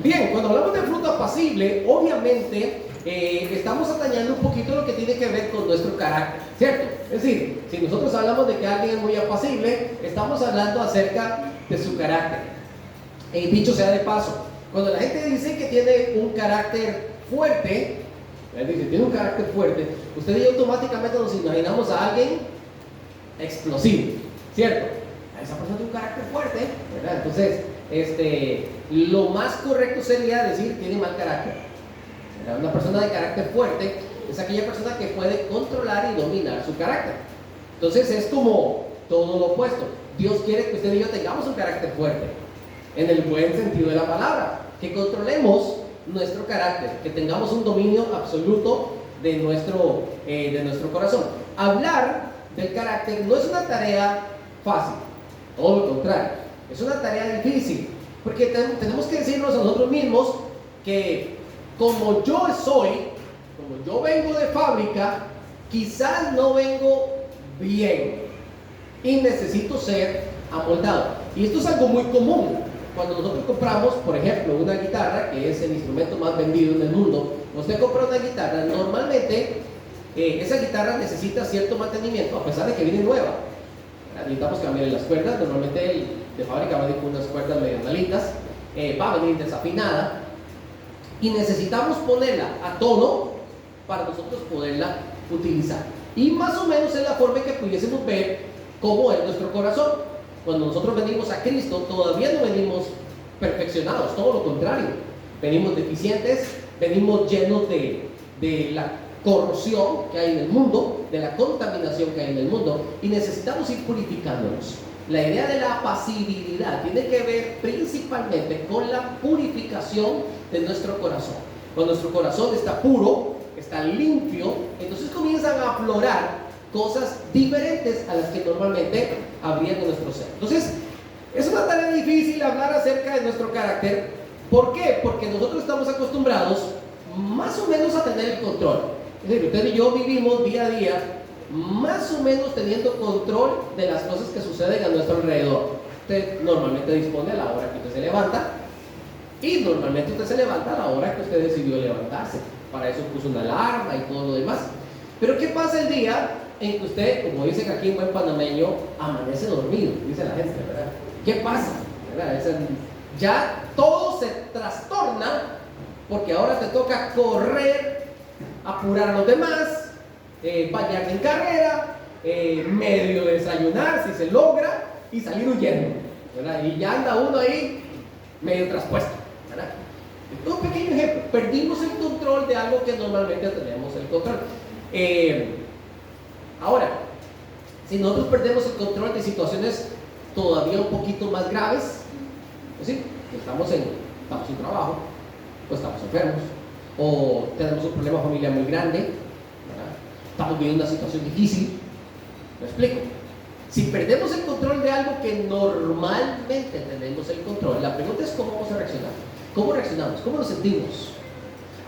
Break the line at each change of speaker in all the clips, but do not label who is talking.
Bien, cuando hablamos de fruto apacible, obviamente estamos atañando un poquito lo que tiene que ver con nuestro carácter, ¿cierto? Es decir, si nosotros hablamos de que alguien es muy apacible, estamos hablando acerca de su carácter. Dicho sea de paso, cuando la gente dice que tiene un carácter fuerte, dice, tiene un carácter fuerte, usted y yo automáticamente nos imaginamos a alguien explosivo, ¿cierto? Esa persona tiene un carácter fuerte, ¿verdad? Entonces, lo más correcto sería decir tiene mal carácter. Una persona de carácter fuerte es aquella persona que puede controlar y dominar su carácter. Entonces es como todo lo opuesto. Dios quiere que usted y yo tengamos un carácter fuerte, en el buen sentido de la palabra, que controlemos nuestro carácter, que tengamos un dominio absoluto de nuestro corazón. Hablar del carácter no es una tarea fácil, todo lo contrario, es una tarea difícil, porque tenemos que decirnos a nosotros mismos que como yo vengo de fábrica, quizás no vengo bien y necesito ser amoldado. Y esto es algo muy común. Cuando nosotros compramos, por ejemplo, una guitarra, que es el instrumento más vendido en el mundo, usted compra una guitarra, normalmente esa guitarra necesita cierto mantenimiento, a pesar de que viene nueva. Necesitamos cambiar las cuerdas, normalmente de fábrica va a venir con unas cuerdas medio malitas, va a venir desafinada, y necesitamos ponerla a tono para nosotros poderla utilizar. Y más o menos es la forma en que pudiésemos ver cómo es nuestro corazón. Cuando nosotros venimos a Cristo, todavía no venimos perfeccionados, todo lo contrario. Venimos deficientes, venimos llenos de la corrosión que hay en el mundo, de la contaminación que hay en el mundo, y necesitamos ir purificándonos. La idea de la apacibilidad tiene que ver principalmente con la purificación de nuestro corazón. Cuando nuestro corazón está puro, está limpio, entonces comienzan a aflorar cosas diferentes a las que normalmente habrían en nuestro ser. Entonces, es una tarea difícil hablar acerca de nuestro carácter. ¿Por qué? Porque nosotros estamos acostumbrados más o menos a tener el control. Es decir, usted y yo vivimos día a día más o menos teniendo control de las cosas que suceden a nuestro alrededor. Usted normalmente dispone a la hora que usted se levanta, y normalmente usted se levanta a la hora que usted decidió levantarse. Para eso puso una alarma y todo lo demás. Pero ¿qué pasa el día en que usted, como dicen aquí en buen panameño, amanece dormido? Dice la gente, ¿verdad? ¿Qué pasa? ¿Verdad? Ya todo se trastorna, porque ahora te toca correr, apurar a los demás, bañarte en carrera, medio desayunar si se logra, y salir huyendo, ¿verdad? Y ya anda uno ahí medio traspuesto, ¿verdad? Un pequeño ejemplo: perdimos el control de algo que normalmente tenemos el control. Ahora, si nosotros perdemos el control de situaciones todavía un poquito más graves, es decir, estamos sin trabajo, o estamos enfermos, o tenemos un problema familiar muy grande, ¿verdad? Estamos viviendo una situación difícil. ¿Me explico? Si perdemos el control de algo que normalmente tenemos el control, la pregunta es cómo vamos a reaccionar. ¿Cómo reaccionamos? ¿Cómo nos sentimos?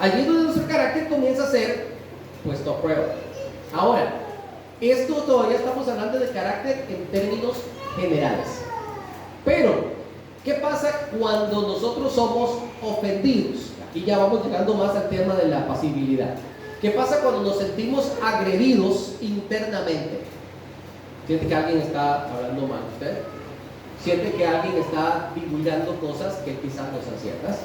Allí es donde nuestro carácter comienza a ser puesto a prueba. Ahora, esto todavía estamos hablando de carácter en términos generales. Pero, ¿qué pasa cuando nosotros somos ofendidos? Aquí ya vamos llegando más al tema de la pasibilidad. ¿Qué pasa cuando nos sentimos agredidos internamente? ¿Siente que alguien está hablando mal de usted? ¿Siente que alguien está divulgando cosas que quizás no sean ciertas?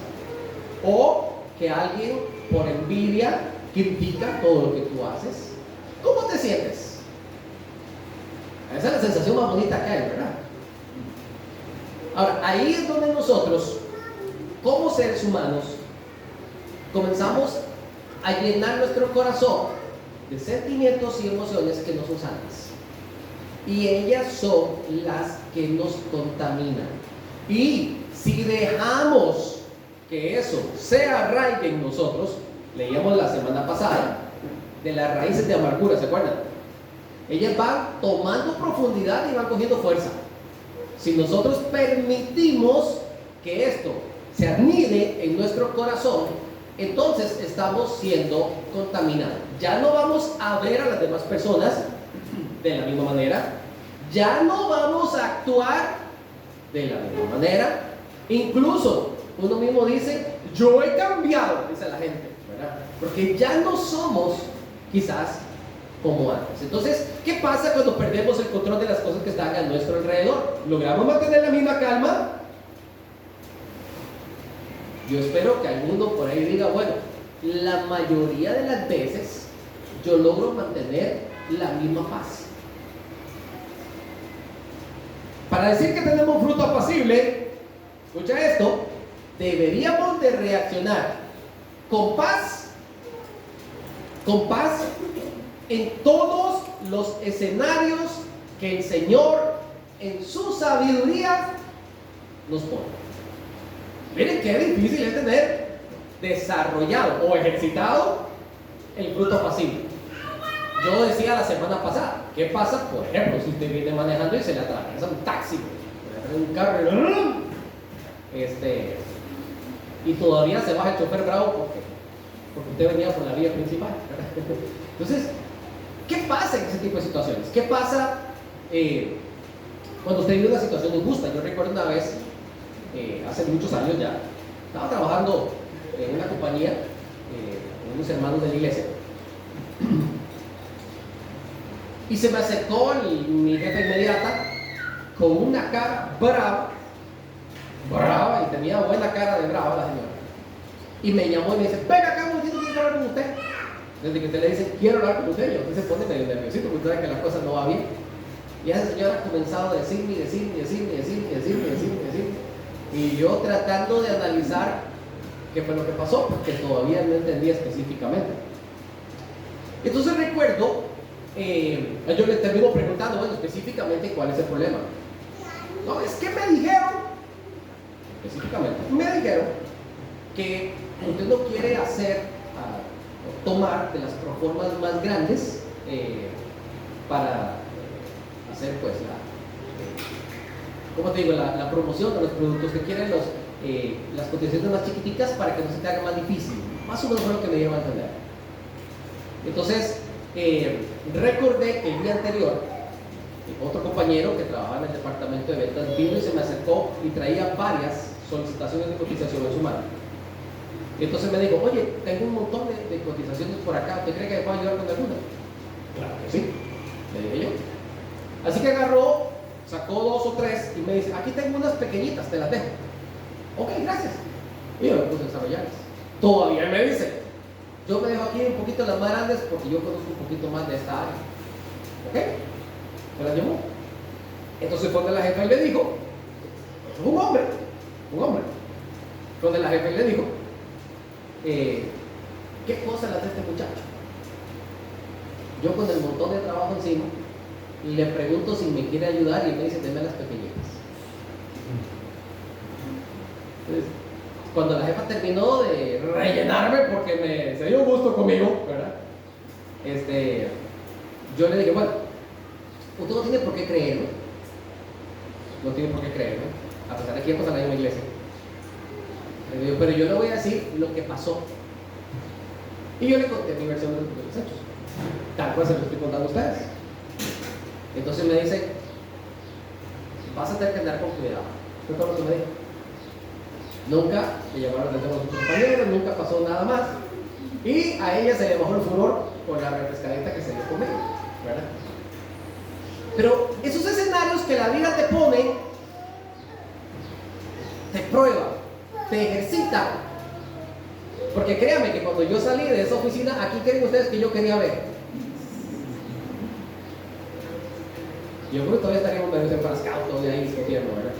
¿O que alguien por envidia critica todo lo que tú haces? ¿Cómo te sientes? Esa es la sensación más bonita que hay, ¿verdad? Ahora, ahí es donde nosotros, como seres humanos, comenzamos a llenar nuestro corazón de sentimientos y emociones que no son sanas. Y ellas son las que nos contaminan. Y si dejamos que eso se arraigue en nosotros, leíamos la semana pasada de las raíces de amargura, ¿se acuerdan? Ellas van tomando profundidad y van cogiendo fuerza. Si nosotros permitimos que esto se anide en nuestro corazón, entonces estamos siendo contaminados. Ya no vamos a ver a las demás personas de la misma manera, ya no vamos a actuar de la misma manera, incluso uno mismo dice, yo he cambiado, dice la gente, ¿verdad? Porque ya no somos quizás como antes. Entonces, ¿qué pasa cuando perdemos el control de las cosas que están a nuestro alrededor? ¿Logramos mantener la misma calma? Yo espero que alguno por ahí diga, bueno, la mayoría de las veces yo logro mantener la misma paz. Para decir que tenemos fruto apacible, escucha esto, deberíamos de reaccionar con paz en todos los escenarios que el Señor en su sabiduría nos pone. Miren qué difícil es tener desarrollado o ejercitado el fruto apacible. Yo decía la semana pasada, ¿qué pasa? Por ejemplo, si usted viene manejando y se le atraviesa un taxi, un carro, y todavía se baja el chofer bravo porque usted venía por la vía principal. Entonces, ¿qué pasa en ese tipo de situaciones? ¿Qué pasa cuando usted vive una situación injusta? Yo recuerdo una vez, hace muchos años ya, estaba trabajando en una compañía, unos hermanos de la iglesia, y se me acercó mi jefa inmediata con una cara brava, y tenía buena cara de brava la señora, y me llamó y me dice, venga acá un momentito, quiero hablar con usted. Desde que usted le dice, quiero hablar con usted, usted se pone medio nerviosito porque sabe que la cosa no va bien, y esa señora ha comenzado a decirme, y yo tratando de analizar qué fue lo que pasó, porque todavía no entendía específicamente. Entonces recuerdo, yo le termino preguntando, bueno, específicamente cuál es el problema. No, es que me dijeron, específicamente, que usted no quiere tomar de las proformas más grandes para hacer pues ¿cómo te digo? La promoción de los productos, que quieren las cotizaciones más chiquiticas para que no se te haga más difícil. Más o menos fue lo que me dieron a entender. Entonces, recordé que el día anterior, otro compañero que trabajaba en el departamento de ventas vino y se me acercó y traía varias solicitaciones de cotización en su mano. Entonces me dijo, oye, tengo un montón de cotizaciones por acá, ¿usted cree que me puede ayudar con alguna? Claro que sí, le dije yo. Así que agarró, sacó 2 o 3 y me dice, aquí tengo unas pequeñitas, te las dejo. Ok, gracias. Y yo me puse a desarrollarlas. Todavía me dice, yo me dejo aquí un poquito las más grandes porque yo conozco un poquito más de esta área. Ok, me las llevó. Entonces fue donde la jefa y le dijo, un hombre, donde la jefa y le dijo, ¿qué cosa las de este muchacho? Yo con el montón de trabajo encima y le pregunto si me quiere ayudar y me dice, denme las pequeñitas. Entonces, cuando la jefa terminó de rellenarme porque se dio gusto conmigo, ¿verdad? Yo le dije, bueno, usted no tiene por qué creerme, a pesar de que íbamos a la misma iglesia. Le digo, pero yo le voy a decir lo que pasó. Y yo le conté mi versión de los hechos, tal cual se lo estoy contando a ustedes. Entonces me dice, vas a tener que andar con cuidado. ¿Qué fue lo que me dijo? Nunca le llamaron la atención a sus compañeros, nunca pasó nada más. Y a ella se le bajó el furor por la refrescadita que se dio conmigo, ¿verdad? Pero esos escenarios que la vida te pone, te prueba, te ejercita. Porque créanme que cuando yo salí de esa oficina, aquí creen ustedes que yo quería ver. Yo creo que todavía estaríamos medio enfrascados todavía ahí discutiendo, ¿verdad?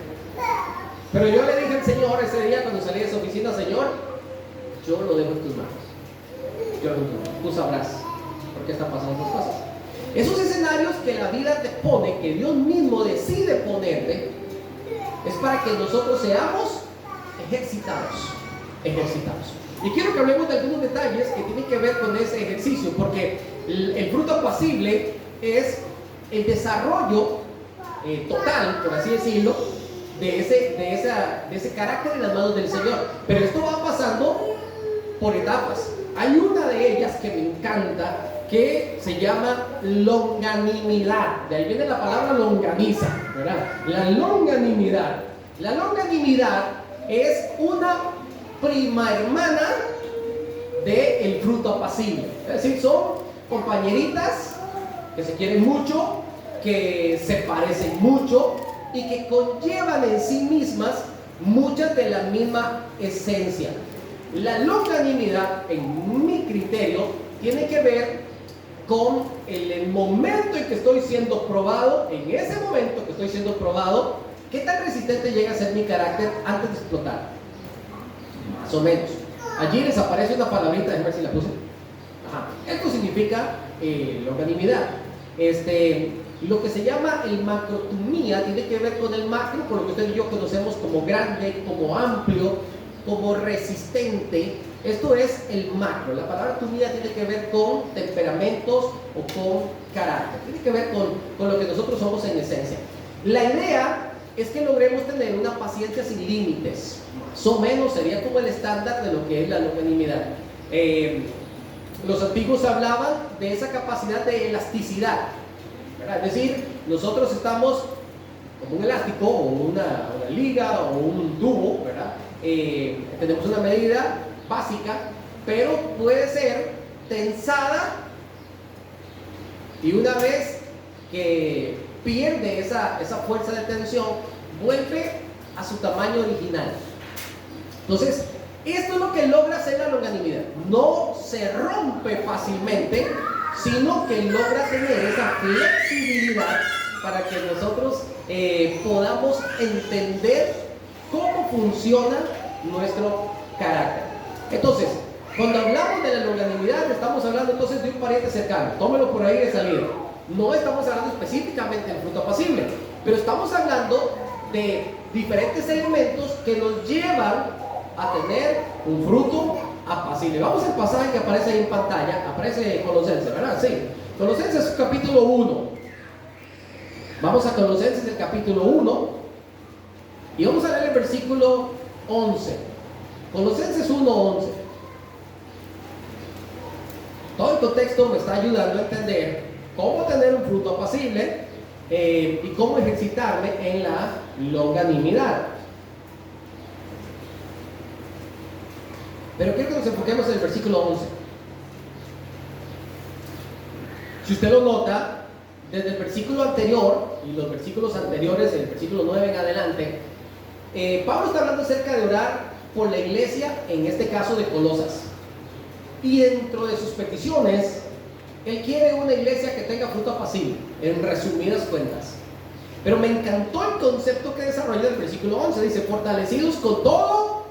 Pero yo le dije al Señor ese día cuando salí de esa oficina, Señor, yo lo dejo en tus manos. Tú sabrás por qué están pasando estas cosas. Esos escenarios que la vida te pone, que Dios mismo decide ponerte, es para que nosotros seamos ejercitados. Y quiero que hablemos de algunos detalles que tienen que ver con ese ejercicio, porque el fruto apacible es el desarrollo total, por así decirlo, de ese carácter en las manos del Señor. Pero esto va pasando por etapas. Hay una de ellas que me encanta, que se llama longanimidad. De ahí viene la palabra longaniza, ¿verdad? La longanimidad es una prima hermana del fruto apacible. Es decir, son compañeritas que se quieren mucho, que se parecen mucho y que conllevan en sí mismas muchas de la misma esencia. La longanimidad, en mi criterio, tiene que ver con el momento en que estoy siendo probado. En ese momento que estoy siendo probado, ¿qué tan resistente llega a ser mi carácter antes de explotar? Más o menos. Allí les aparece una palabrita, déjenme ver si la puse. Ajá. Esto significa longanimidad. Lo que se llama el macrotumía tiene que ver con el macro, por lo que usted y yo conocemos como grande, como amplio, como resistente. Esto es el macro. La palabra tumía tiene que ver con temperamentos o con carácter. Tiene que ver con lo que nosotros somos en esencia. La idea es que logremos tener una paciencia sin límites. Más o menos sería como el estándar de lo que es la longanimidad. Los antiguos hablaban de esa capacidad de elasticidad, ¿verdad? Es decir, nosotros estamos como un elástico o una liga o un tubo, ¿verdad? Tenemos una medida básica, pero puede ser tensada, y una vez que pierde esa fuerza de tensión, vuelve a su tamaño original. Entonces, esto es lo que logra hacer la longanimidad. No se rompe fácilmente, sino que logra tener esa flexibilidad para que nosotros podamos entender cómo funciona nuestro carácter. Entonces, cuando hablamos de la longanimidad, estamos hablando entonces de un pariente cercano. Tómelo por ahí de salida. No estamos hablando específicamente del fruto apacible, pero estamos hablando de diferentes elementos que nos llevan a tener un fruto apacible. Vamos al pasaje que aparece ahí en pantalla. Aparece Colosenses, ¿verdad? Sí. Colosenses capítulo 1. Vamos a Colosenses del capítulo 1 y vamos a leer el versículo 11. Colosenses 1:11. Todo el contexto me está ayudando a entender cómo tener un fruto apacible y cómo ejercitarme en la longanimidad. Pero quiero que nos enfoquemos en el versículo 11. Si usted lo nota, desde el versículo anterior y los versículos anteriores, el versículo 9 en adelante, Pablo está hablando acerca de orar por la iglesia, en este caso de Colosas. Y dentro de sus peticiones, él quiere una iglesia que tenga fruto apacible, en resumidas cuentas. Pero me encantó el concepto que desarrolla el versículo 11. Dice, fortalecidos con todo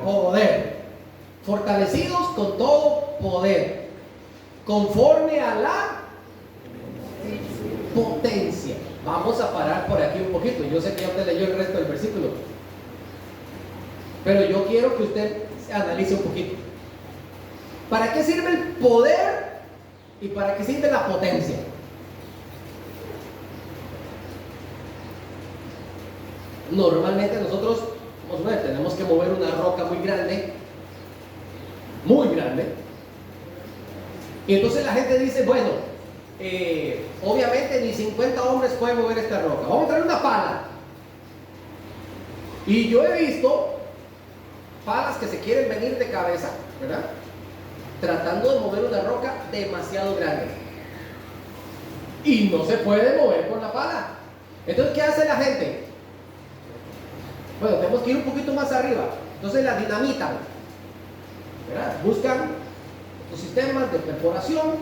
poder. Fortalecidos con todo poder, conforme a la potencia. Vamos a parar por aquí un poquito. Yo sé que ya usted leyó el resto del versículo, pero yo quiero que usted analice un poquito. ¿Para qué sirve el poder y para qué sirve la potencia? Normalmente nosotros, vamos a ver, tenemos que mover una roca muy grande, y entonces la gente dice, bueno, obviamente ni 50 hombres pueden mover esta roca, vamos a traer una pala. Y yo he visto palas que se quieren venir de cabeza, ¿verdad?, tratando de mover una roca demasiado grande, y no se puede mover con la pala. Entonces, ¿qué hace la gente? Bueno, tenemos que ir un poquito más arriba. Entonces la dinamitan, ¿verdad? Buscan los sistemas de perforación,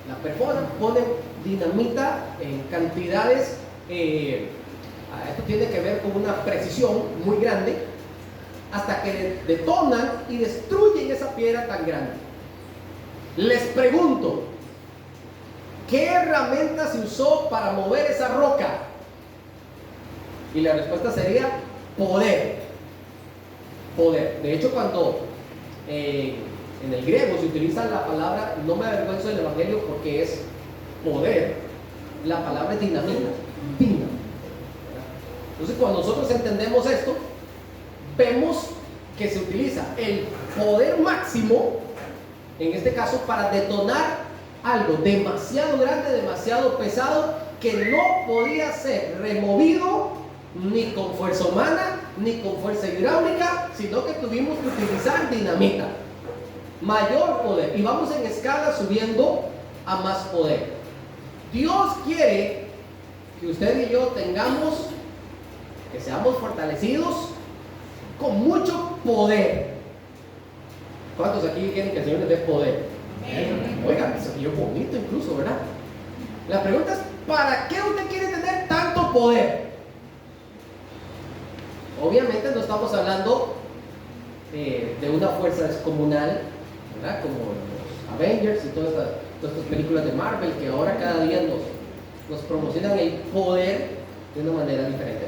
la perforan, ponen dinamita en cantidades, esto tiene que ver con una precisión muy grande, hasta que detonan y destruyen esa piedra tan grande. Les pregunto, ¿qué herramienta se usó para mover esa roca? Y la respuesta sería poder. De hecho, cuando en el griego se utiliza la palabra, no me avergüenzo del evangelio porque es poder, la palabra es dinamita. Entonces, cuando nosotros entendemos esto, vemos que se utiliza el poder máximo, en este caso, para detonar algo demasiado grande, demasiado pesado, que no podía ser removido ni con fuerza humana, ni con fuerza hidráulica, sino que tuvimos que utilizar dinamita. Mayor poder. Y vamos en escala subiendo a más poder. Dios quiere que usted y yo tengamos, que seamos fortalecidos con mucho poder. ¿Cuántos aquí quieren que el Señor les dé poder? Oigan, eso es bonito incluso, ¿verdad? La pregunta es, ¿para qué usted quiere tener tanto poder? Obviamente no estamos hablando de una fuerza descomunal, ¿verdad? Como los Avengers y todas estas películas de Marvel que ahora cada día nos promocionan el poder de una manera diferente.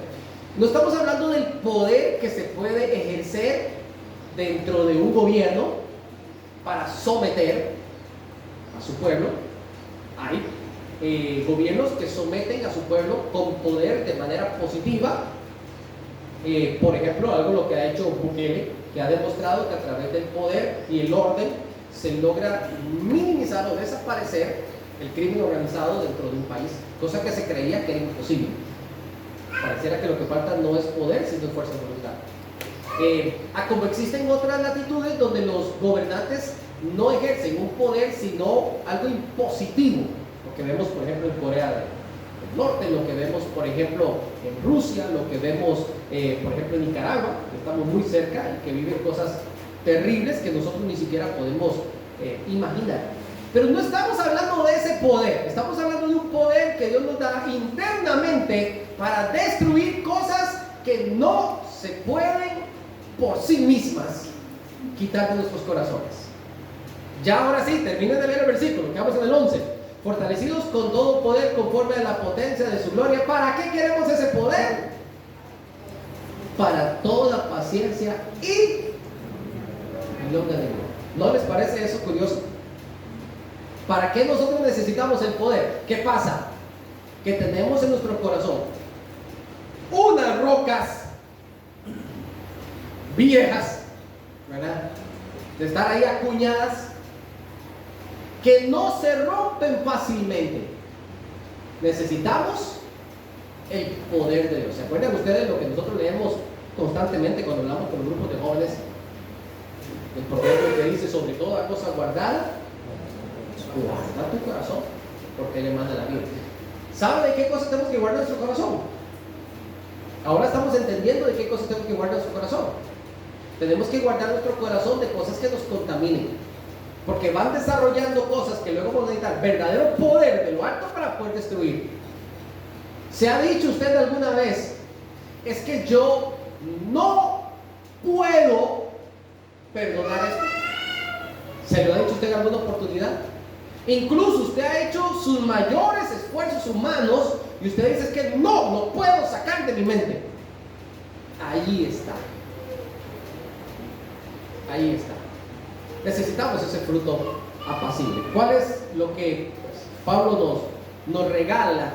No estamos hablando del poder que se puede ejercer dentro de un gobierno para someter a su pueblo. Hay gobiernos que someten a su pueblo con poder de manera positiva. Por ejemplo, algo lo que ha hecho Bukele, que ha demostrado que a través del poder y el orden se logra minimizar o desaparecer el crimen organizado dentro de un país, cosa que se creía que era imposible. Pareciera que lo que falta no es poder, sino fuerza de voluntad. Como existen otras latitudes donde los gobernantes no ejercen un poder, sino algo impositivo, lo que vemos por ejemplo en Corea del Norte, lo que vemos por ejemplo en Rusia, lo que vemos por ejemplo en Nicaragua, que estamos muy cerca y que viven cosas terribles que nosotros ni siquiera podemos imaginar. Pero no estamos hablando de ese poder, estamos hablando de un poder que Dios nos da internamente para destruir cosas que no se pueden por sí mismas quitar de nuestros corazones. Ya ahora sí, terminen de leer el versículo, quedamos en el 11. Fortalecidos con todo poder conforme a la potencia de su gloria. ¿Para qué queremos ese poder? Para toda paciencia y longanimidad. ¿No les parece eso curioso? ¿Para qué nosotros necesitamos el poder? ¿Qué pasa? Que tenemos en nuestro corazón unas rocas viejas, ¿verdad? De estar ahí acuñadas, que no se rompen fácilmente. Necesitamos el poder de Dios. ¿Se acuerdan ustedes lo que nosotros leemos constantemente cuando hablamos con grupos de jóvenes? El proverbio que dice: sobre toda cosa guardada, guarda tu corazón, porque le manda la vida. ¿Sabe de qué cosas tenemos que guardar nuestro corazón? Ahora estamos entendiendo de qué cosas tenemos que guardar nuestro corazón. Tenemos que guardar nuestro corazón de cosas que nos contaminen, porque van desarrollando cosas que luego vamos a necesitar verdadero poder de lo alto para poder destruir. ¿Se ha dicho usted alguna vez: es que yo no puedo perdonar esto? ¿Se lo ha dicho usted en alguna oportunidad? Incluso usted ha hecho sus mayores esfuerzos humanos y usted dice: es que no puedo sacar de mi mente. Ahí está. Ahí está. Necesitamos ese fruto apacible. ¿Cuál es lo que Pablo nos regala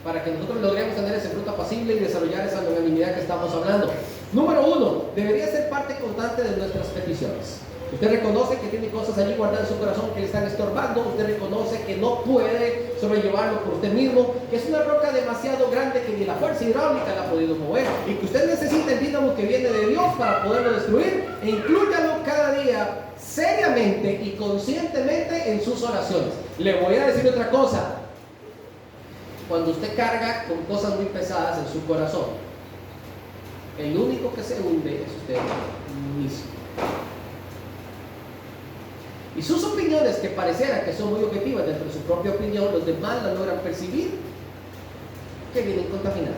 para que nosotros logremos tener ese fruto apacible y desarrollar esa longanimidad que estamos hablando? Número 1, debería ser parte constante de nuestras peticiones. Usted reconoce que tiene cosas allí guardadas en su corazón que le están estorbando. Usted reconoce que no puede sobrellevarlo por usted mismo, que es una roca demasiado grande que ni la fuerza hidráulica la ha podido mover, y que usted necesita el dínamo que viene de Dios para poderlo destruir. E inclúyalo cada día seriamente y conscientemente en sus oraciones. Le voy a decir otra cosa: cuando usted carga con cosas muy pesadas en su corazón, el único que se hunde es usted mismo. Y sus opiniones, que pareciera que son muy objetivas dentro de su propia opinión, los demás la logran percibir que vienen contaminadas.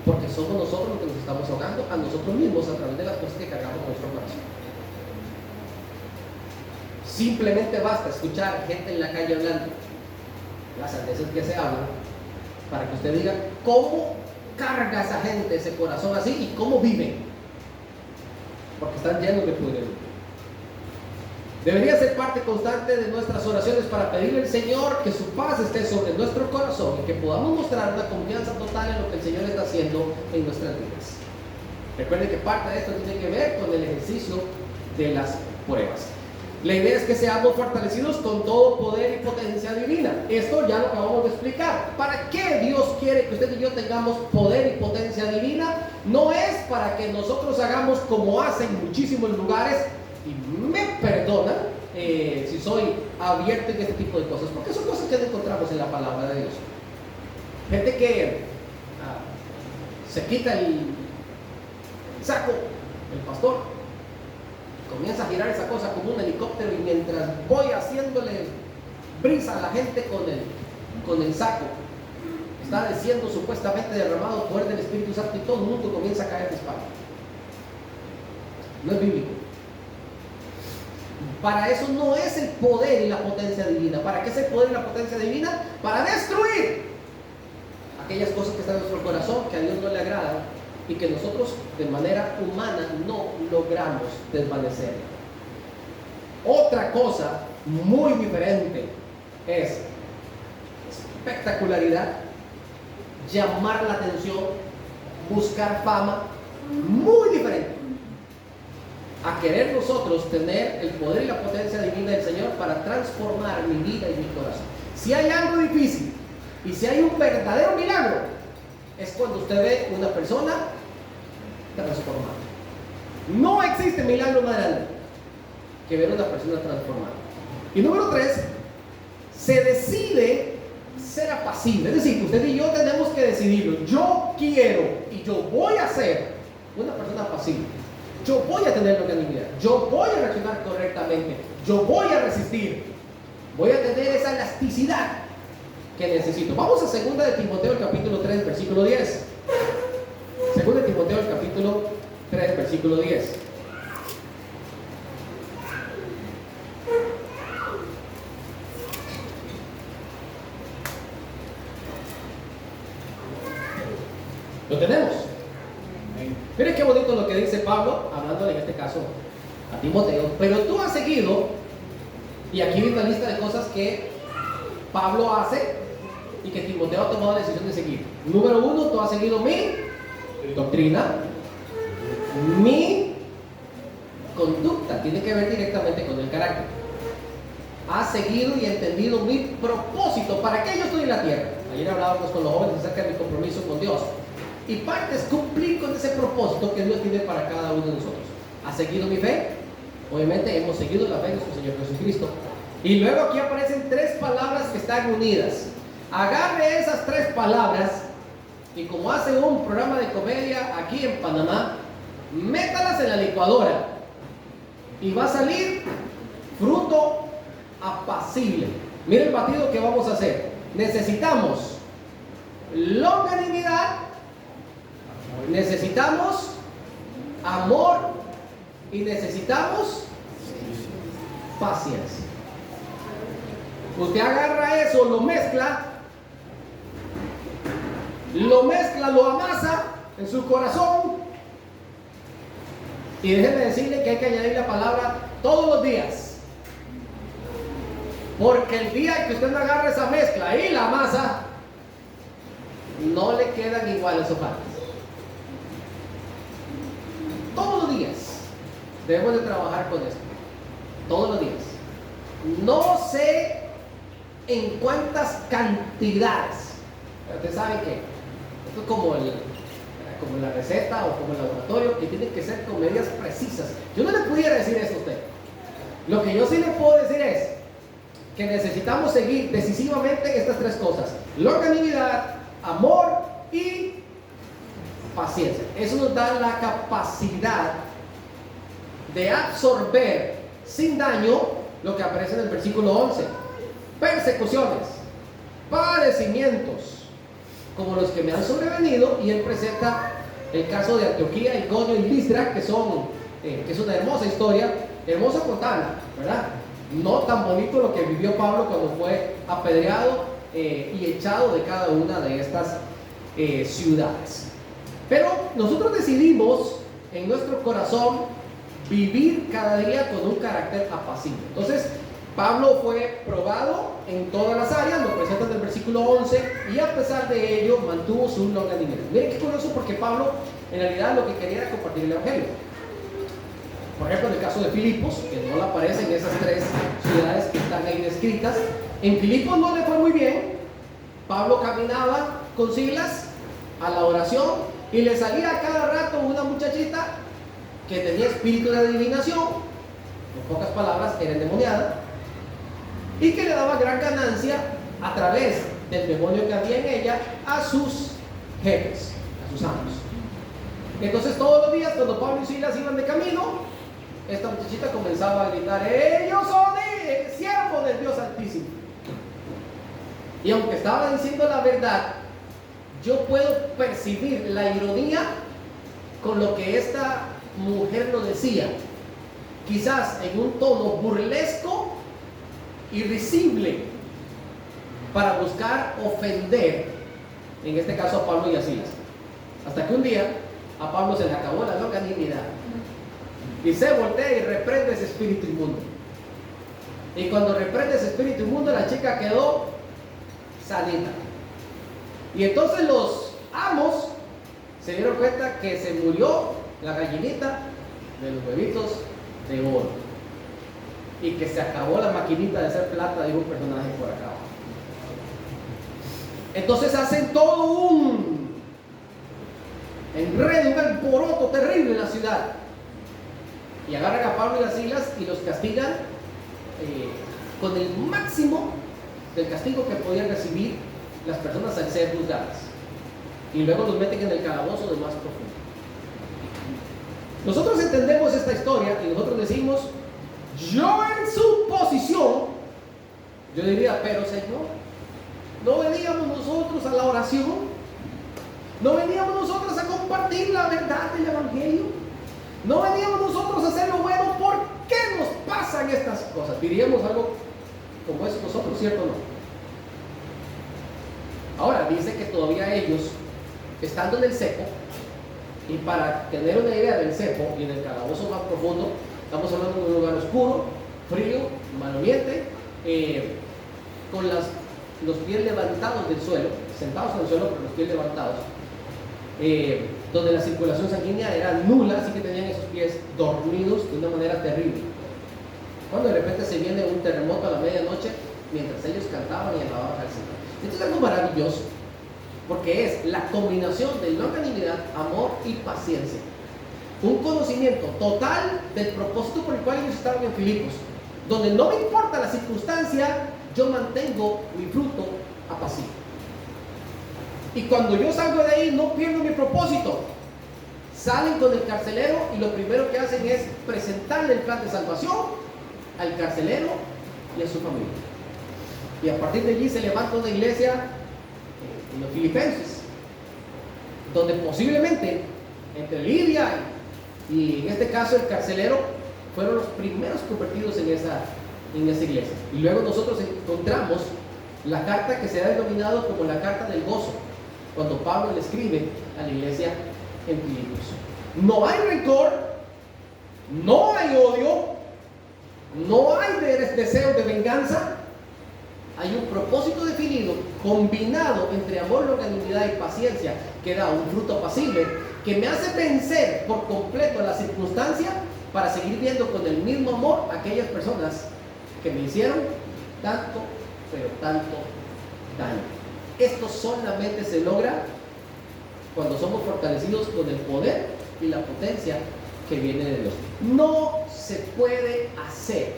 Porque somos nosotros los que nos estamos ahogando a nosotros mismos a través de las cosas que cargamos en nuestro corazón. Simplemente basta escuchar gente en la calle hablando las sandeces que se hablan para que usted diga cómo carga esa gente ese corazón así y cómo viven. Porque están llenos de pudrición. Debería ser parte constante de nuestras oraciones para pedirle al Señor que su paz esté sobre nuestro corazón y que podamos mostrar una confianza total en lo que el Señor está haciendo en nuestras vidas. Recuerden que parte de esto tiene que ver con el ejercicio de las pruebas. La idea es que seamos fortalecidos con todo poder y potencia divina. Esto ya lo acabamos de explicar. ¿Para qué Dios quiere que usted y yo tengamos poder y potencia divina? No es para que nosotros hagamos como hacen muchísimos lugares, y me perdonan si soy abierto en este tipo de cosas, porque son cosas que no encontramos en la palabra de Dios. Gente que se quita el saco, el pastor, comienza a girar esa cosa como un helicóptero, y mientras voy haciéndole brisa a la gente con el saco, está diciendo supuestamente derramado poder del Espíritu Santo, y todo el mundo comienza a caer de espalda. No es bíblico. Para eso no es el poder y la potencia divina. ¿Para qué es el poder y la potencia divina? Para destruir aquellas cosas que están en nuestro corazón, que a Dios no le agradan, y que nosotros de manera humana no logramos desvanecer. Otra cosa muy diferente es espectacularidad, llamar la atención, buscar fama. Muy diferente a querer nosotros tener el poder y la potencia divina del Señor para transformar mi vida y mi corazón. Si hay algo difícil y si hay un verdadero milagro, es cuando usted ve una persona transformada. No existe milagro más grande que ver a una persona transformada. Y número 3, se decide ser apacible. Es decir, usted y yo tenemos que decidirlo. Yo quiero y yo voy a ser una persona apacible. Yo voy a tener longanimidad. Yo voy a reaccionar correctamente. Yo voy a resistir. Voy a tener esa elasticidad que necesito. Vamos a 2 de Timoteo, el capítulo 3, versículo 10. 2 de Timoteo, el capítulo 3, versículo 10. ¿Lo tenemos? Miren qué bonito lo que dice Pablo, hablándole en este caso a Timoteo. Pero tú has seguido, y aquí viene una lista de cosas que Pablo hace y que Timoteo ha tomado la decisión de seguir. Número 1, tú has seguido mi doctrina, mi conducta, tiene que ver directamente con el carácter. Has seguido y entendido mi propósito, para qué yo estoy en la tierra. Ayer hablábamos con los jóvenes acerca de mi compromiso con Dios. Y parte es cumplir con ese propósito que Dios tiene para cada uno de nosotros. ¿Ha seguido mi fe? Obviamente hemos seguido la fe de nuestro Señor Jesucristo. Y luego aquí aparecen 3 palabras que están unidas. Agarre esas 3 palabras y, como hace un programa de comedia aquí en Panamá, métalas en la licuadora y va a salir fruto apacible. Mire el batido que vamos a hacer. Necesitamos longanimidad, necesitamos amor y necesitamos paciencia. Usted agarra eso, lo mezcla, lo amasa en su corazón, y déjeme decirle que hay que añadir la palabra todos los días, porque el día que usted no agarra esa mezcla y la amasa, no le quedan iguales esos partes. Todos los días debemos de trabajar con esto, todos los días. No sé en cuántas cantidades, pero usted sabe que esto es como la receta o como el laboratorio, que tiene que ser con medidas precisas. Yo no le pudiera decir eso a usted. Lo que yo sí le puedo decir es que necesitamos seguir decisivamente estas 3 cosas: longanimidad, amor y paciencia. Eso nos da la capacidad de absorber sin daño lo que aparece en el versículo 11: persecuciones, padecimientos como los que me han sobrevenido. Y él presenta el caso de Antioquía, Iconio y Listra, que es una hermosa historia, hermosa contada, ¿verdad? No tan bonito lo que vivió Pablo cuando fue apedreado y echado de cada una de estas ciudades. Pero nosotros decidimos en nuestro corazón vivir cada día con un carácter apacible. Entonces, Pablo fue probado en todas las áreas, lo presenta en el versículo 11, y a pesar de ello mantuvo su longanimidad. Miren qué curioso, porque Pablo en realidad lo que quería era compartir el evangelio. Por ejemplo, en el caso de Filipos, que no le aparecen esas tres ciudades que están ahí descritas, en Filipos no le fue muy bien. Pablo caminaba con Silas a la oración y le salía a cada rato una muchachita que tenía espíritu de adivinación, en pocas palabras, era endemoniada, y que le daba gran ganancia a través del demonio que había en ella a sus jefes, a sus amos. Entonces todos los días cuando Pablo y Silas iban de camino, esta muchachita comenzaba a gritar: ellos son siervos del Dios Altísimo. Y aunque estaba diciendo la verdad, yo puedo percibir la ironía con lo que esta mujer lo decía, quizás en un tono burlesco y risible, para buscar ofender, en este caso a Pablo y a Silas. Hasta que un día a Pablo se le acabó la longanimidad y se voltea y reprende ese espíritu inmundo. Y cuando reprende ese espíritu inmundo, la chica quedó sanita. Y entonces los amos se dieron cuenta que se murió la gallinita de los huevitos de oro y que se acabó la maquinita de hacer plata de un personaje por acá. Entonces hacen todo un enredo, un alboroto terrible en la ciudad, y agarran a Pablo y a Silas y los castigan con el máximo del castigo que podían recibir las personas al ser juzgadas, y luego los meten en el calabozo de más profundo. Nosotros entendemos esta historia y nosotros decimos: yo en su posición, yo diría: pero Señor, ¿no veníamos nosotros a la oración? ¿No veníamos nosotros a compartir la verdad del Evangelio? ¿No veníamos nosotros a hacer lo bueno? ¿Por qué nos pasan estas cosas? Diríamos algo como eso nosotros, ¿cierto o no? Ahora, dice que todavía ellos, estando en el cepo, y para tener una idea del cepo y en el calabozo más profundo, estamos hablando de un lugar oscuro, frío, maloliente, con los pies levantados del suelo, sentados en el suelo con los pies levantados, donde la circulación sanguínea era nula, así que tenían esos pies dormidos de una manera terrible. Cuando de repente se viene un terremoto a la medianoche, mientras ellos cantaban y alababan al Señor. Esto es algo maravilloso, porque es la combinación de longanimidad, amor y paciencia. Un conocimiento total del propósito por el cual ellos estaban en Filipos, donde no me importa la circunstancia, yo mantengo mi fruto apacible. Y cuando yo salgo de ahí, no pierdo mi propósito. Salen con el carcelero y lo primero que hacen es presentarle el plan de salvación al carcelero y a su familia. Y a partir de allí se levanta una iglesia en los Filipenses, donde posiblemente entre Lidia y en este caso el carcelero fueron los primeros convertidos en esa iglesia. Y luego nosotros encontramos la carta que se ha denominado como la carta del gozo, cuando Pablo le escribe a la iglesia en Filipos. No hay rencor, no hay odio, no hay deseo de venganza. Hay un propósito definido, combinado entre amor, longanimidad y paciencia, que da un fruto apacible, que me hace vencer por completo la circunstancia para seguir viendo con el mismo amor a aquellas personas que me hicieron tanto, pero tanto daño. Esto solamente se logra cuando somos fortalecidos con el poder y la potencia que viene de Dios. No se puede hacer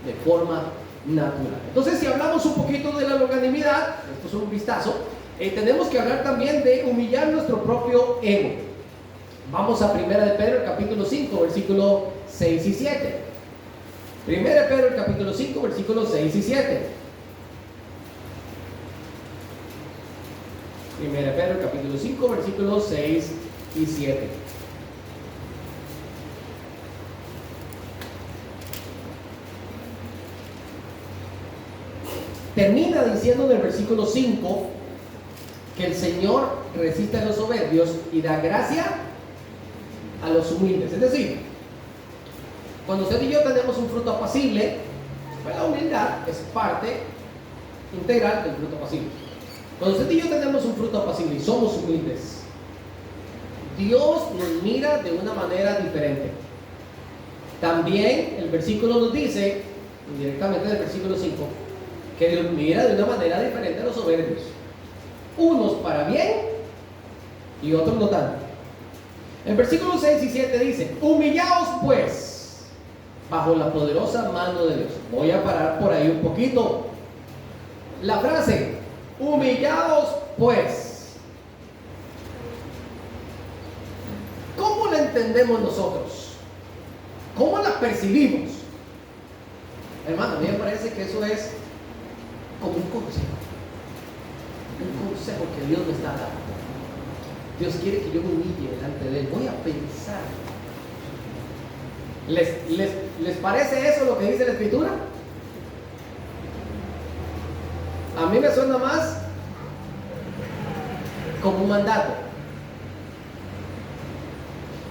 de forma natural. Entonces, si hablamos un poquito de la longanimidad, esto es un vistazo, tenemos que hablar también de humillar nuestro propio ego. Vamos a 1 de Pedro, capítulo 5, versículos 6 y 7. 1 de Pedro, capítulo 5, versículos 6 y 7. 1 de Pedro, capítulo 5, versículos 6 y 7. Termina diciendo en el versículo 5 que el Señor resiste a los soberbios y da gracia a los humildes. Es decir, cuando usted y yo tenemos un fruto apacible, pues la humildad es parte integral del fruto apacible. Cuando usted y yo tenemos un fruto apacible y somos humildes, Dios nos mira de una manera diferente. También el versículo nos dice, directamente en el versículo 5, que Dios mira de una manera diferente a los soberbios. Unos para bien y otros no tanto. El versículo 6 y 7 dice: humillaos pues bajo la poderosa mano de Dios. Voy a parar por ahí un poquito. La frase, humillaos pues, ¿cómo la entendemos nosotros? ¿Cómo la percibimos? Hermano, a mí me parece que eso es como un consejo que Dios me está dando. Dios quiere que yo me humille delante de Él. Voy a pensar. ¿Les parece eso lo que dice la Escritura? A mí me suena más como un mandato.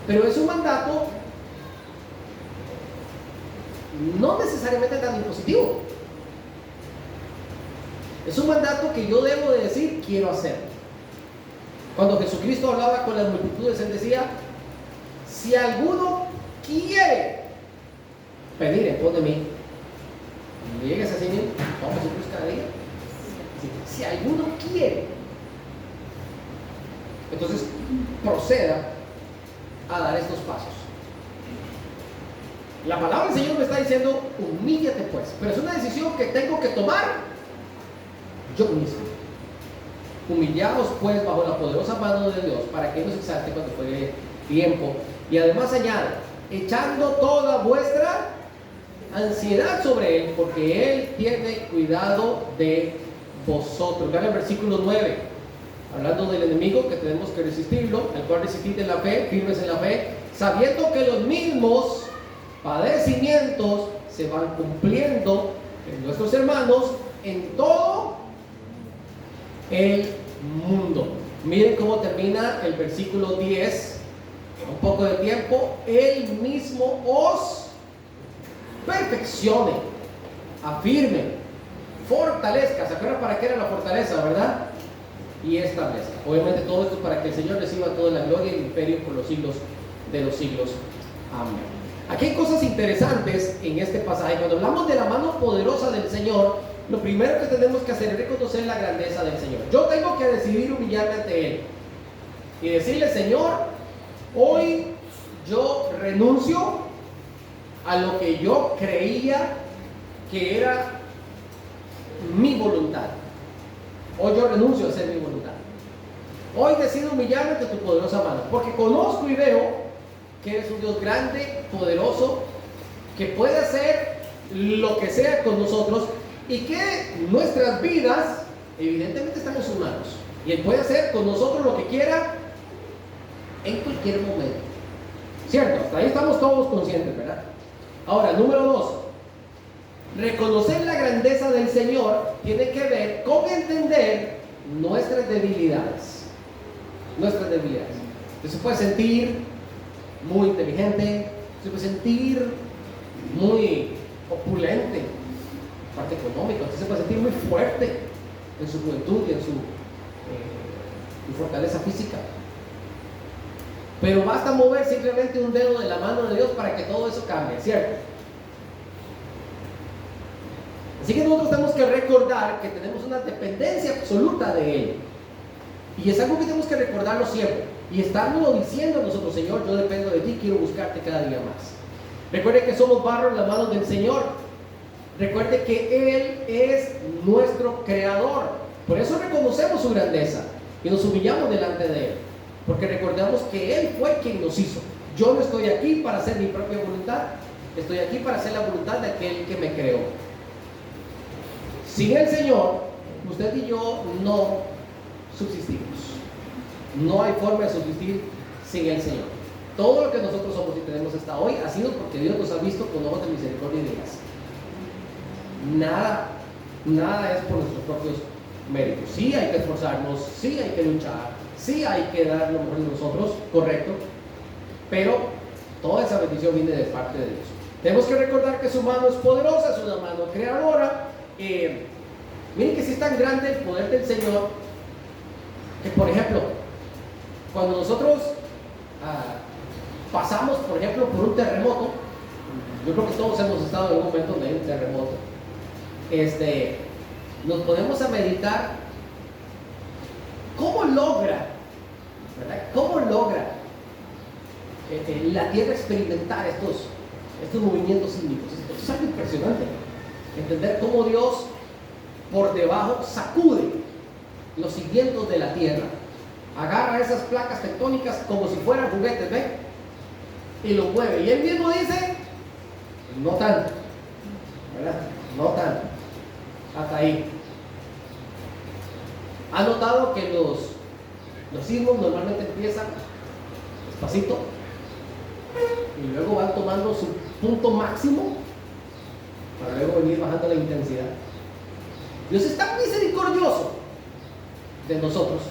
Pero es un mandato no necesariamente tan impositivo. Es un mandato que yo debo de decir, quiero hacer. Cuando Jesucristo hablaba con las multitudes, Él decía: si alguno quiere pedir en pos de mí, cuando llegues así, vamos a Jesús cada día. Si alguno quiere, entonces proceda a dar estos pasos. La palabra del Señor me está diciendo: humíllate pues, pero es una decisión que tengo que tomar yo mismo. Humillaos pues bajo la poderosa mano de Dios, para que Él nos exalte cuando fuere tiempo. Y además añade: echando toda vuestra ansiedad sobre Él, porque Él tiene cuidado de vosotros. Vean el versículo 9, hablando del enemigo, que tenemos que resistirlo, al cual resistid en la fe, firmes en la fe, sabiendo que los mismos padecimientos se van cumpliendo en nuestros hermanos en todo el mundo. Miren cómo termina el versículo 10. Un poco de tiempo: Él mismo os perfeccione, afirme, fortalezca. ¿Se acuerdan para qué era la fortaleza, verdad? Y establezca. Obviamente todo esto para que el Señor reciba toda la gloria y el imperio por los siglos de los siglos. Amén. Aquí hay cosas interesantes en este pasaje. Cuando hablamos de la mano poderosa del Señor, lo primero que tenemos que hacer es reconocer la grandeza del Señor. Yo tengo que decidir humillarme ante Él y decirle: Señor, hoy yo renuncio a lo que yo creía que era mi voluntad. Hoy yo renuncio a hacer mi voluntad. Hoy decido humillarme ante tu poderosa mano, porque conozco y veo que eres un Dios grande, poderoso, que puede hacer lo que sea con nosotros, y que nuestras vidas, evidentemente, estamos humanos, y Él puede hacer con nosotros lo que quiera en cualquier momento. ¿Cierto? Hasta ahí estamos todos conscientes, ¿verdad? Ahora, número 2, reconocer la grandeza del Señor tiene que ver con entender nuestras debilidades. Nuestras debilidades. Usted se puede sentir muy inteligente, se puede sentir muy opulente, parte económica, usted se puede sentir muy fuerte en su juventud y en su fortaleza física. Pero basta mover simplemente un dedo de la mano de Dios para que todo eso cambie, ¿cierto? Así que nosotros tenemos que recordar que tenemos una dependencia absoluta de Él. Y es algo que tenemos que recordarlo siempre. Y estarnos diciendo a nosotros: Señor, yo dependo de ti, quiero buscarte cada día más. Recuerde que somos barro en las manos del Señor. Recuerde que Él es nuestro creador. Por eso reconocemos su grandeza y nos humillamos delante de Él, porque recordamos que Él fue quien nos hizo. Yo no estoy aquí para hacer mi propia voluntad, estoy aquí para hacer la voluntad de aquel que me creó. Sin el Señor, usted y yo no subsistimos. No hay forma de subsistir sin el Señor. Todo lo que nosotros somos y tenemos hasta hoy ha sido porque Dios nos ha visto con ojos de misericordia y de gracia. Nada es por nuestros propios méritos. Sí hay que esforzarnos, sí hay que luchar, sí hay que dar lo mejor de nosotros, correcto, pero toda esa bendición viene de parte de Dios. Tenemos que recordar que su mano es poderosa, es una mano creadora. Miren que si es tan grande el poder del Señor, que por ejemplo, cuando nosotros pasamos, por ejemplo, por un terremoto, yo creo que todos hemos estado en un momento donde hay un terremoto. Nos ponemos a meditar cómo logra, ¿verdad? ¿Cómo logra la Tierra experimentar estos movimientos sísmicos? Esto es algo impresionante. Entender cómo Dios por debajo sacude los cimientos de la Tierra, agarra esas placas tectónicas como si fueran juguetes, ¿ven? Y los mueve. Y él mismo dice, no tanto, ¿verdad? No tanto. Hasta ahí. ¿Ha notado que los sismos normalmente empiezan despacito y luego van tomando su punto máximo para luego venir bajando la intensidad? Dios es tan misericordioso de nosotros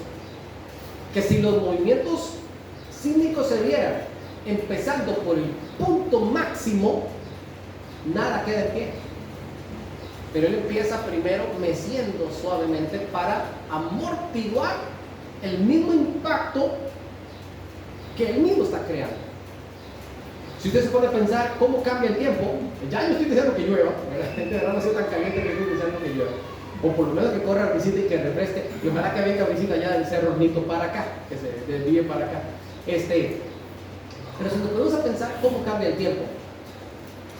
que si los movimientos sísmicos se dieran empezando por el punto máximo, nada queda en pie. Pero él empieza primero meciendo suavemente para amortiguar el mismo impacto que él mismo está creando. Si usted se pone a pensar cómo cambia el tiempo, ya yo estoy diciendo que llueva, la gente de verdad no sea tan caliente que estoy diciendo que llueva, o por lo menos que corra la visita y que refresque, y ojalá que venga visita allá del Cerro Hornito para acá, que se desvíe para acá. Pero si nos ponemos a pensar cómo cambia el tiempo,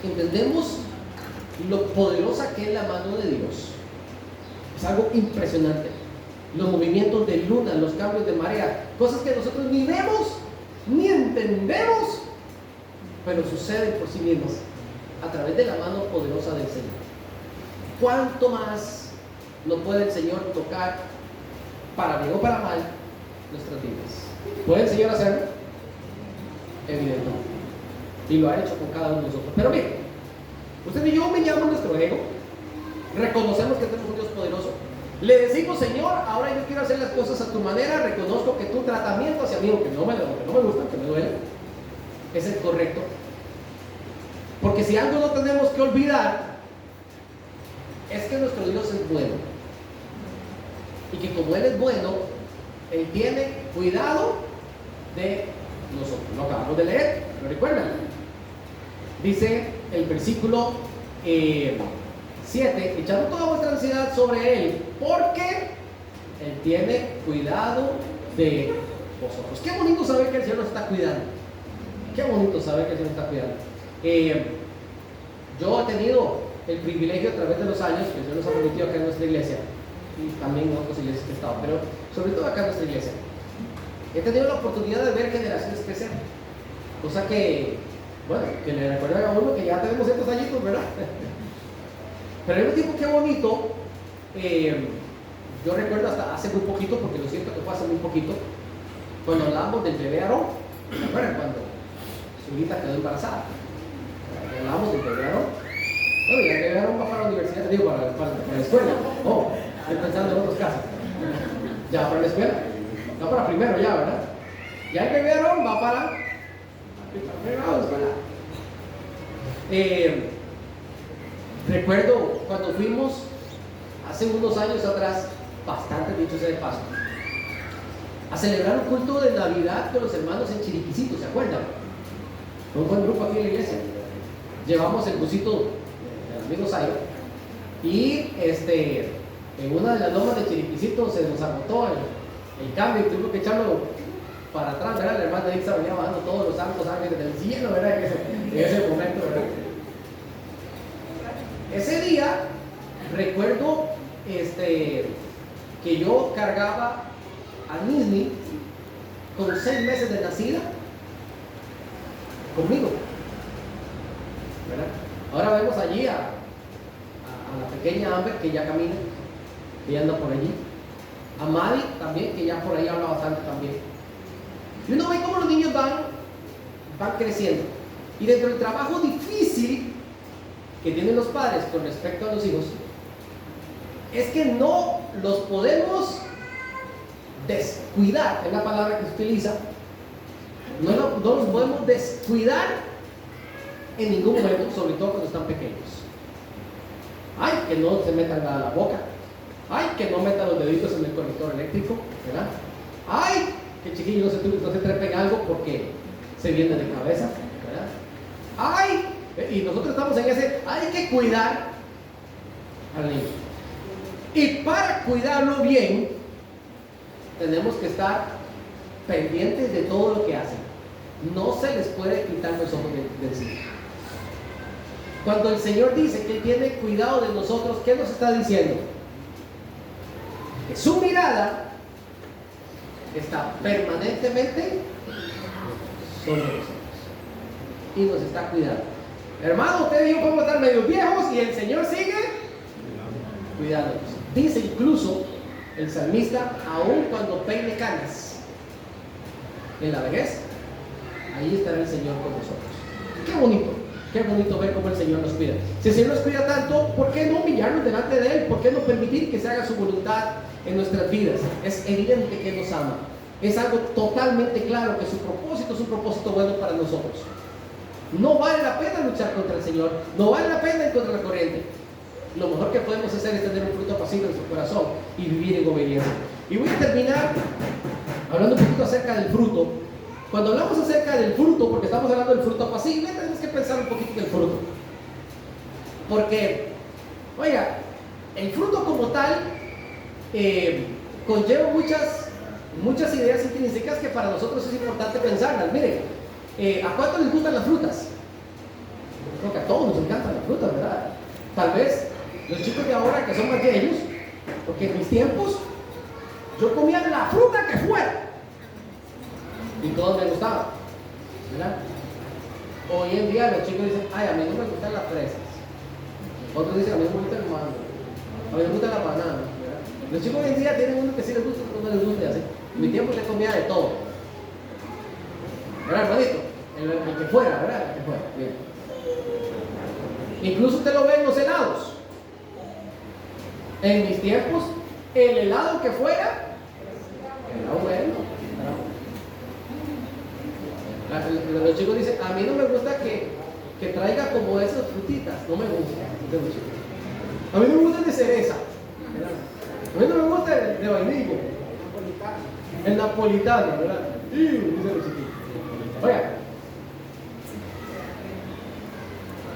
entendemos lo poderosa que es la mano de Dios. Es algo impresionante. Los movimientos de luna, los cambios de marea, cosas que nosotros ni vemos ni entendemos, pero suceden por sí mismas a través de la mano poderosa del Señor. ¿Cuánto más no puede el Señor tocar, para bien o para mal, nuestras vidas? ¿Puede el Señor hacerlo? Evidentemente. Y lo ha hecho con cada uno de nosotros. Pero bien, usted y yo humillamos nuestro ego, reconocemos que tenemos un Dios poderoso, le decimos, Señor, ahora yo quiero hacer las cosas a tu manera, reconozco que tu tratamiento hacia mí, aunque no me gusta, que me duele, es el correcto. Porque si algo no tenemos que olvidar, es que nuestro Dios es bueno. Y que como Él es bueno, Él tiene cuidado de nosotros. Lo acabamos de leer, ¿lo recuerdan? Dice el versículo 7, echando toda vuestra ansiedad sobre Él, porque Él tiene cuidado de vosotros. Qué bonito saber que el Señor nos está cuidando. Qué bonito saber que el Señor nos está cuidando. Yo he tenido el privilegio a través de los años, que el Señor nos ha permitido acá en nuestra iglesia, y también en otras iglesias que he estado, pero sobre todo acá en nuestra iglesia, he tenido la oportunidad de ver generaciones crecer, cosa que, bueno, que le recuerda a uno que ya tenemos ciertos añitos, ¿verdad? Pero al mismo tiempo, qué bonito. Yo recuerdo hasta hace muy poquito, porque lo siento que fue hace muy poquito, cuando hablábamos del bebé Aarón. ¿Se acuerdan? Cuando su hija quedó embarazada, hablábamos del bebé Aarón. Bueno, ya el bebé Aarón va para la universidad, digo, para la escuela. Oh, estoy pensando en otros casos. Ya para la escuela, va para primero ya, ¿verdad? Ya el bebé Aarón va para la escuela. Recuerdo cuando fuimos hace unos años atrás, bastante dicho sea de paso, a celebrar un culto de Navidad con los hermanos en Chiriquicito, ¿se acuerdan? Un buen grupo aquí en la iglesia. Llevamos el busito del amigo Sayo y en una de las lomas de Chiriquicito se nos agotó el cambio y tuvimos que echarlo para atrás, ¿verdad? La hermana Dixa venía bajando todos los santos ángeles del cielo, ¿verdad? En ese momento, ¿verdad? Ese día recuerdo que yo cargaba a Nisni con 6 meses de nacida conmigo, ¿verdad? Ahora vemos allí a la pequeña Amber, que ya camina, que ya anda por allí, a Mari también, que ya por ahí habla bastante también, y uno ve cómo los niños van creciendo, y dentro del trabajo difícil que tienen los padres con respecto a los hijos, es que no los podemos descuidar, es la palabra que se utiliza, no los podemos descuidar en ningún momento, sobre todo cuando están pequeños. Ay, que no se metan a la boca, ay, que no metan los deditos en el conector eléctrico, ¿verdad? Ay, que chiquillos no se trepen algo porque se viene de cabeza, ¿verdad? Ay, Y nosotros estamos en ese, hay que cuidar al niño. Y para cuidarlo bien, tenemos que estar pendientes de todo lo que hacen. No se les puede quitar los ojos de encima. Cuando el Señor dice que Él tiene cuidado de nosotros, ¿qué nos está diciendo? Que su mirada está permanentemente sobre nosotros y nos está cuidando. Hermano, usted y yo podemos estar medio viejos y el Señor sigue cuidándonos. Dice incluso el salmista, aun cuando peine canas en la vejez, ahí estará el Señor con nosotros. Qué bonito ver cómo el Señor nos cuida. Si el Señor nos cuida tanto, ¿por qué no humillarnos delante de Él? ¿Por qué no permitir que se haga su voluntad en nuestras vidas? Es evidente que Él nos ama. Es algo totalmente claro que su propósito es un propósito bueno para nosotros. No vale la pena luchar contra el Señor, no vale la pena ir contra la corriente. Lo mejor que podemos hacer es tener un fruto apacible en su corazón y vivir en obediencia. Y voy a terminar hablando un poquito acerca del fruto. Cuando hablamos acerca del fruto, porque estamos hablando del fruto apacible, tenemos que pensar un poquito del fruto. Porque, oiga, el fruto como tal conlleva muchas ideas intrínsecas que para nosotros es importante pensarlas. Miren, ¿a cuánto les gustan las frutas? Creo que a todos nos encantan las frutas, ¿verdad? Tal vez los chicos de ahora que son más viejos, porque en mis tiempos yo comía la fruta que fuera y todos me gustaban, ¿verdad? Hoy en día los chicos dicen, ay, a mí no me gustan las fresas. Otros dicen, a mí no me gusta el mango, a mí me gusta la banana, ¿verdad? Los chicos hoy en día tienen uno que sí les gusta y otro no les gusta, así. En mi tiempo se comía de todo, ¿verdad, hermanito? El que fuera, ¿verdad? El que fuera, bien. Incluso usted lo ve en los helados. En mis tiempos, el helado que fuera era bueno. Los chicos dicen, a mí no me gusta que traiga como esas frutitas, no me gusta. A mí no me gusta el de cereza, a mí no me gusta el de vainilla, el napolitano, ¿verdad? Oiga,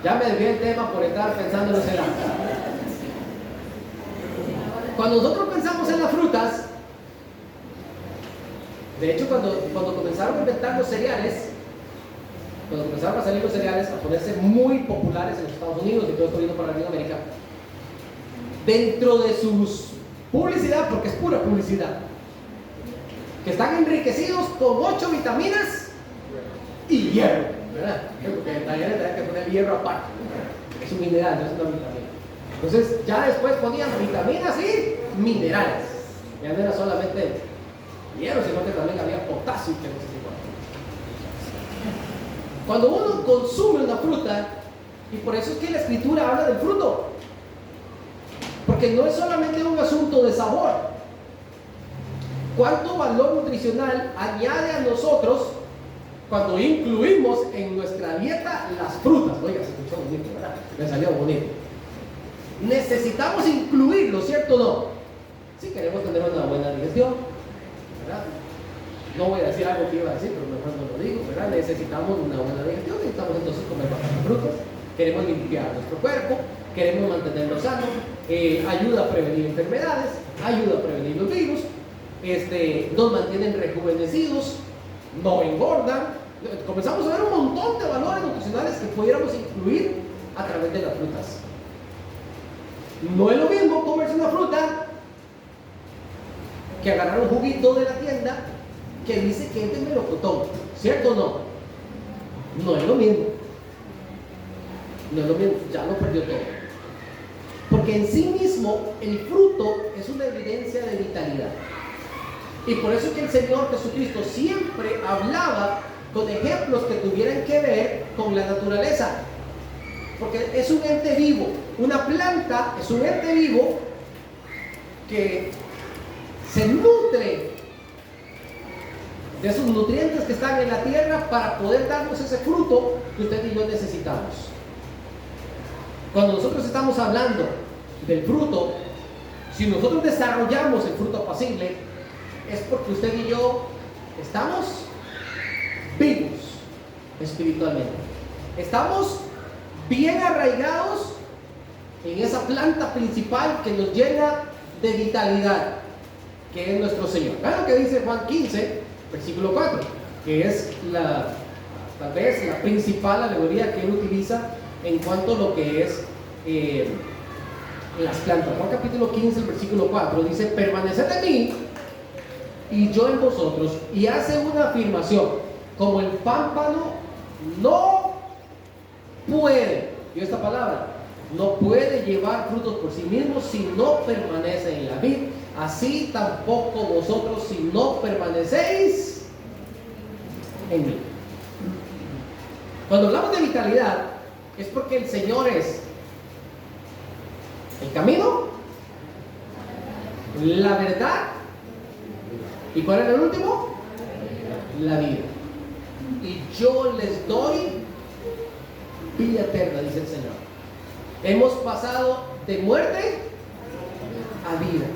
ya me desvié el tema por estar pensando en los helados. Cuando nosotros pensamos en las frutas, de hecho cuando comenzaron a inventar los cereales, cuando comenzaron a salir los cereales, a ponerse muy populares en los Estados Unidos y todo esto vino para Latinoamérica, dentro de sus publicidad, porque es pura publicidad, que están enriquecidos con 8 vitaminas y hierro, ¿verdad? Porque también hay que poner hierro aparte, es un mineral, no es una vitamina. Entonces ya después ponían vitaminas y minerales, ya no era solamente hierro, sino que también había potasio y que no sé qué. Cuando uno consume una fruta, y por eso es que la escritura habla del fruto, porque no es solamente un asunto de sabor. ¿Cuánto valor nutricional añade a nosotros cuando incluimos en nuestra dieta las frutas? Oiga, se escuchó bonito, ¿verdad? Me salió bonito. Necesitamos incluirlo, ¿cierto o no? Si queremos tener una buena digestión, ¿verdad? No voy a decir algo que iba a decir, pero mejor no lo digo, ¿verdad? Necesitamos una buena digestión, necesitamos entonces comer bastantes frutas, queremos limpiar nuestro cuerpo, queremos mantenerlo sano, ayuda a prevenir enfermedades, ayuda a prevenir los virus, nos mantienen rejuvenecidos, no engordan. Comenzamos a ver un montón de valores nutricionales que pudiéramos incluir a través de las frutas. No es lo mismo comerse una fruta que agarrar un juguito de la tienda que dice que es de melocotón, ¿cierto o no? No es lo mismo. No es lo mismo, ya lo perdió todo. Porque en sí mismo el fruto es una evidencia de vitalidad. Y por eso es que el Señor Jesucristo siempre hablaba con ejemplos que tuvieran que ver con la naturaleza. Porque es un ente vivo. Una planta es un ente vivo que se nutre de esos nutrientes que están en la tierra para poder darnos ese fruto que usted y yo necesitamos. Cuando nosotros estamos hablando del fruto, si nosotros desarrollamos el fruto apacible, es porque usted y yo estamos vivos espiritualmente. Estamos bien arraigados en esa planta principal que nos llena de vitalidad, que es nuestro Señor. Vean lo que dice Juan 15, versículo 4, que es tal vez la principal alegoría que él utiliza en cuanto a lo que es las plantas. Juan capítulo 15, el versículo 4 dice: permaneced en mí y yo en vosotros. Y hace una afirmación: como el pámpano no puede, y esta palabra, no puede llevar frutos por sí mismo si no permanece en la vid, así tampoco vosotros si no permanecéis en mí. Cuando hablamos de vitalidad, es porque el Señor es el camino, la verdad, ¿y cuál es el último? La vida. Y yo les doy vida eterna, dice el Señor. Hemos pasado de muerte a vida.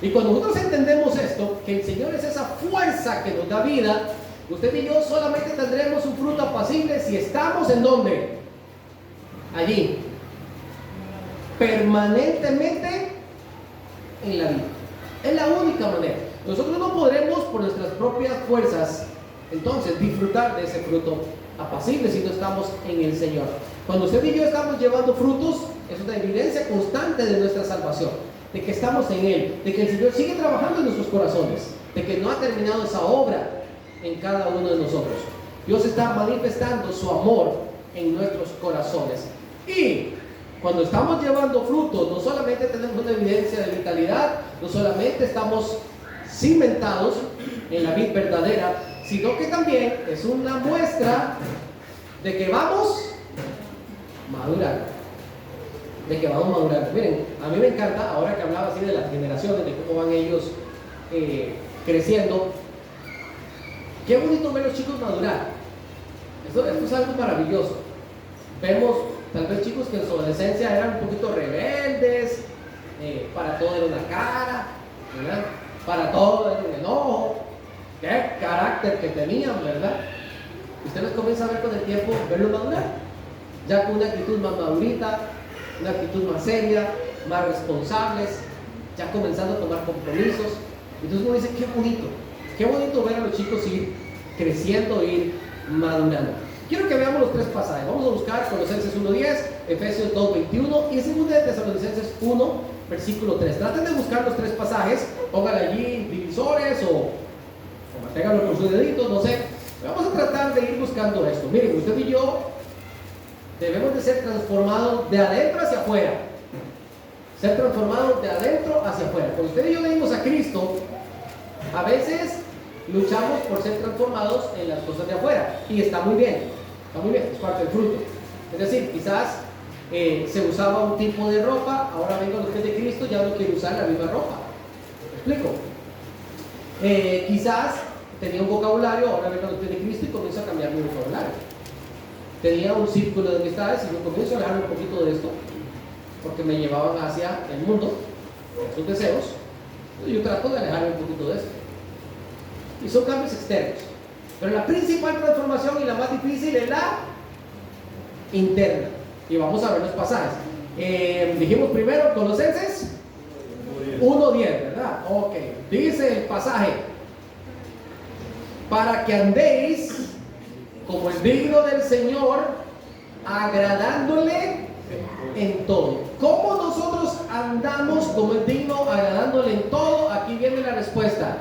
Y cuando nosotros entendemos esto, que el Señor es esa fuerza que nos da vida, usted y yo solamente tendremos un fruto apacible si estamos ¿en dónde? Allí, permanentemente en la vida. Es la única manera. Nosotros no podremos por nuestras propias fuerzas entonces disfrutar de ese fruto apacible si no estamos en el Señor. Cuando usted y yo estamos llevando frutos, es una evidencia constante de nuestra salvación, de que estamos en Él, de que el Señor sigue trabajando en nuestros corazones, de que no ha terminado esa obra en cada uno de nosotros. Dios está manifestando su amor en nuestros corazones. Y cuando estamos llevando frutos, no solamente tenemos una evidencia de vitalidad, no solamente estamos cimentados en la vid verdadera, sino que también es una muestra de que vamos madurando. De que vamos madurando. Miren, a mí me encanta, ahora que hablaba así de las generaciones, de cómo van ellos creciendo. Qué bonito ver a los chicos madurar. Esto es algo maravilloso. Vemos tal vez chicos que en su adolescencia eran un poquito rebeldes, para todo era una cara, ¿verdad? Para todo era un enojo. Qué carácter que tenían, ¿verdad? Usted los comienza a ver con el tiempo, verlos madurar, ya con una actitud más madurita, una actitud más seria, más responsables, ya comenzando a tomar compromisos. Entonces uno dice, qué bonito ver a los chicos ir creciendo, ir madurando. Quiero que veamos los tres pasajes. Vamos a buscar Colosenses 1:10, Efesios 2:21 y 2 de Tesalonicenses 1, versículo 3. Traten de buscar los tres pasajes, pónganle allí divisores o manténganlo con sus deditos, no sé. Vamos a tratar de ir buscando esto. Miren, usted y yo debemos de ser transformados de adentro hacia afuera. Ser transformados de adentro hacia afuera. Cuando usted y yo venimos a Cristo, a veces luchamos por ser transformados en las cosas de afuera. Y está muy bien, es parte del fruto. Es decir, quizás se usaba un tipo de ropa, ahora vengo a los pies de Cristo, ya no quiero usar la misma ropa. ¿Me explico? Quizás tenía un vocabulario, ahora vengo a los pies de Cristo y comienzo a cambiar mi vocabulario. Tenía un círculo de amistades y yo comienzo a alejarme un poquito de esto, porque me llevaban hacia el mundo, sus deseos. Yo trato de alejarme un poquito de esto. Y son cambios externos. Pero la principal transformación y la más difícil es la interna. Y vamos a ver los pasajes. Dijimos primero Colosenses 1:10, ¿verdad? Ok. Dice el pasaje: para que andéis como el digno del Señor, agradándole en todo. ¿Cómo nosotros andamos como el digno, agradándole en todo? Aquí viene la respuesta: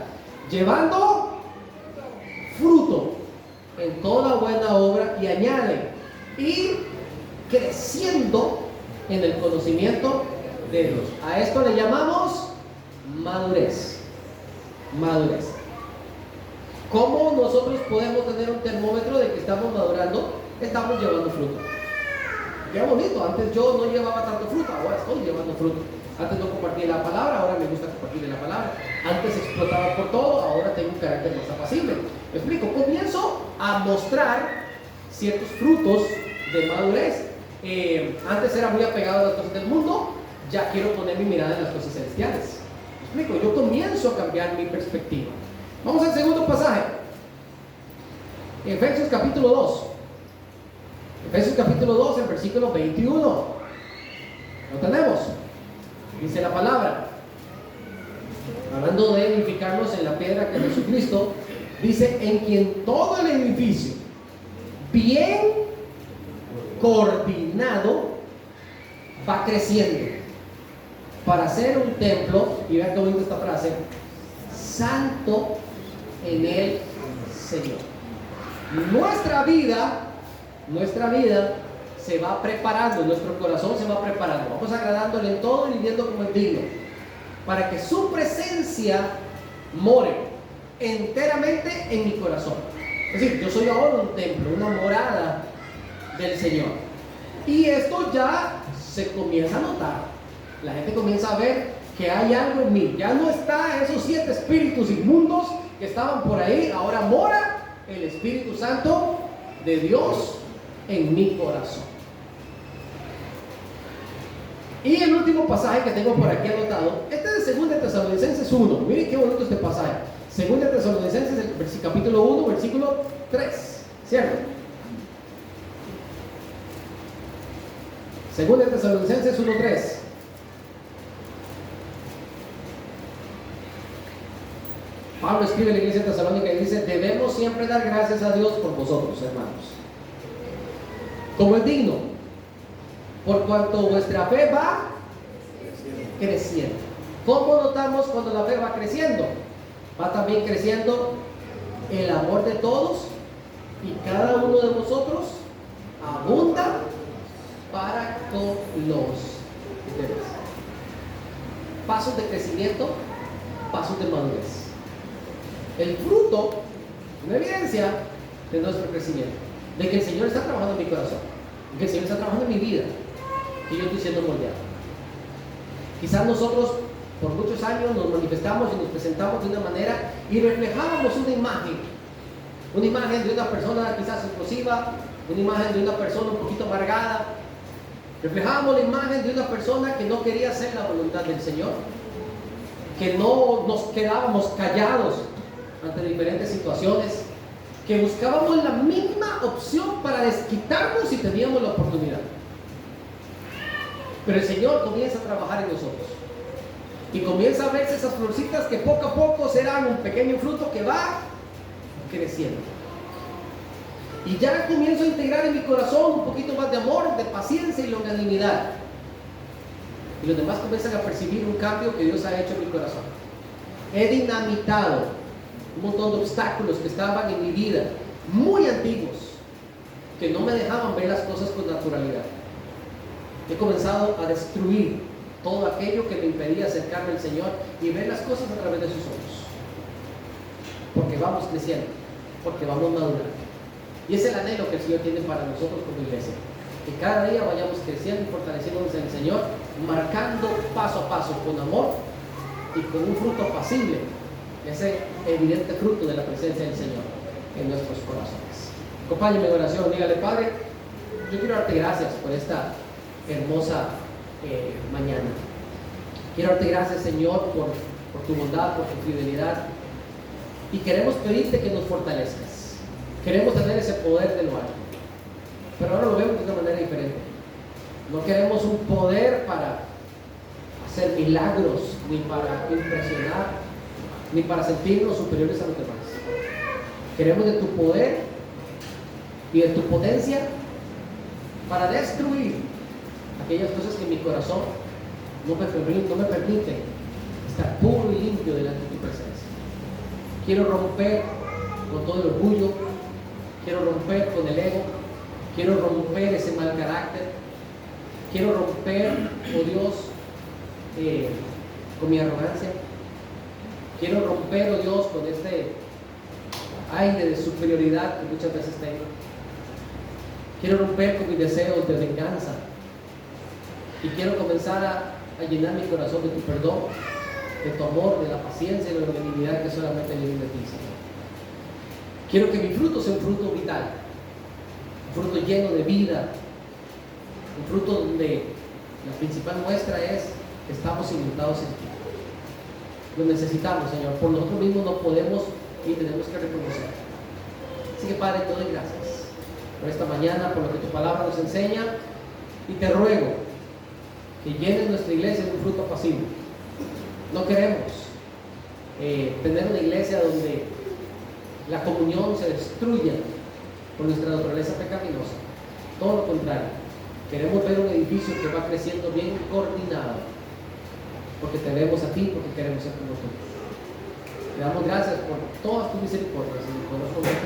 llevando fruto en toda buena obra, y añade, y creciendo en el conocimiento de Dios. A esto le llamamos madurez. Madurez. ¿Cómo nosotros podemos tener un termómetro de que estamos madurando? Estamos llevando fruto. Qué bonito, antes yo no llevaba tanto fruto, ahora estoy llevando fruto. Antes no compartía la palabra, ahora me gusta compartir la palabra. Antes explotaba por todo, ahora tengo un carácter más apacible. Me explico, comienzo a mostrar ciertos frutos de madurez. Antes era muy apegado a las cosas del mundo, ya quiero poner mi mirada en las cosas celestiales. Me explico, yo comienzo a cambiar mi perspectiva. Vamos al segundo pasaje. Efesios capítulo 2. Efesios capítulo 2, el versículo 21. ¿Lo tenemos? Dice la palabra, hablando de edificarnos en la piedra que es Jesucristo, dice: en quien todo el edificio, bien coordinado, va creciendo para ser un templo, y vean qué bonita esta frase, santo en el Señor. Nuestra vida se va preparando, nuestro corazón se va preparando, vamos agradándole en todo y viviendo como es digno, para que su presencia more enteramente en mi corazón. Es decir, yo soy ahora un templo, una morada del Señor, y esto ya se comienza a notar. La gente comienza a ver que hay algo en mí. Ya no está esos 7 espíritus inmundos que estaban por ahí. Ahora mora el Espíritu Santo de Dios en mi corazón. Y el último pasaje que tengo por aquí anotado, este es de 2 Tesalonicenses 1. Miren qué bonito este pasaje. 2 Tesalonicenses, el capítulo 1, versículo 3. ¿Cierto? 2 Tesalonicenses 1:3. Pablo escribe a la iglesia de Tesalónica y dice: debemos siempre dar gracias a Dios por vosotros, hermanos, como es digno, por cuanto vuestra fe va creciendo. ¿Cómo notamos cuando la fe va creciendo? Va también creciendo el amor de todos, y cada uno de vosotros abunda para con los demás. Pasos de crecimiento, pasos de madurez. El fruto, una evidencia de nuestro crecimiento, de que el Señor está trabajando en mi corazón, de que el Señor está trabajando en mi vida, que yo estoy siendo moldeado. Quizás nosotros por muchos años nos manifestamos y nos presentamos de una manera y reflejábamos una imagen de una persona quizás explosiva, una imagen de una persona un poquito amargada. Reflejábamos la imagen de una persona que no quería hacer la voluntad del Señor, que no nos quedábamos callados ante diferentes situaciones, que buscábamos la mínima opción para desquitarnos si teníamos la oportunidad. Pero el Señor comienza a trabajar en nosotros y comienza a verse esas florcitas que poco a poco serán un pequeño fruto que va creciendo. Y ya comienzo a integrar en mi corazón un poquito más de amor, de paciencia y longanimidad. Y los demás comienzan a percibir un cambio que Dios ha hecho en mi corazón. He dinamitado un montón de obstáculos que estaban en mi vida, muy antiguos, que no me dejaban ver las cosas con naturalidad. He comenzado a destruir todo aquello que me impedía acercarme al Señor y ver las cosas a través de sus ojos. Porque vamos creciendo, porque vamos madurando. Y es el anhelo que el Señor tiene para nosotros como iglesia. Que cada día vayamos creciendo y fortaleciéndonos en el Señor, marcando paso a paso con amor y con un fruto apacible, ese evidente fruto de la presencia del Señor en nuestros corazones. Acompáñenme en oración, dígale: Padre, yo quiero darte gracias por esta hermosa mañana. Quiero darte gracias, Señor, por tu bondad, por tu fidelidad, y queremos pedirte que nos fortalezcas. Queremos tener ese poder de lo alto, pero ahora lo vemos de una manera diferente. No queremos un poder para hacer milagros, ni para impresionar, ni para sentirnos superiores a los demás. Queremos de tu poder y de tu potencia para destruir aquellas cosas que en mi corazón no me permiten estar puro y limpio delante de tu presencia. Quiero romper con todo el orgullo, quiero romper con el ego, quiero romper ese mal carácter, quiero romper, oh Dios, con mi arrogancia. Quiero romper, oh Dios, con este aire de superioridad que muchas veces tengo. Quiero romper con mis deseos de venganza. Y quiero comenzar a llenar mi corazón de tu perdón, de tu amor, de la paciencia y de la benignidad que solamente viene de ti, Señor. Quiero que mi fruto sea un fruto vital, un fruto lleno de vida, un fruto donde la principal muestra es que estamos inundados en ti. Lo necesitamos, Señor. Por nosotros mismos no podemos y tenemos que reconocer. Así que, Padre, te doy gracias. por esta mañana, por lo que tu palabra nos enseña, y te ruego que llenes nuestra iglesia de un fruto apacible. No queremos tener una iglesia donde la comunión se destruya por nuestra naturaleza pecaminosa. Todo lo contrario, queremos ver un edificio que va creciendo bien coordinado, porque te vemos a ti, porque queremos ser como tú. Te damos gracias por todas tus misericordias y por nosotros.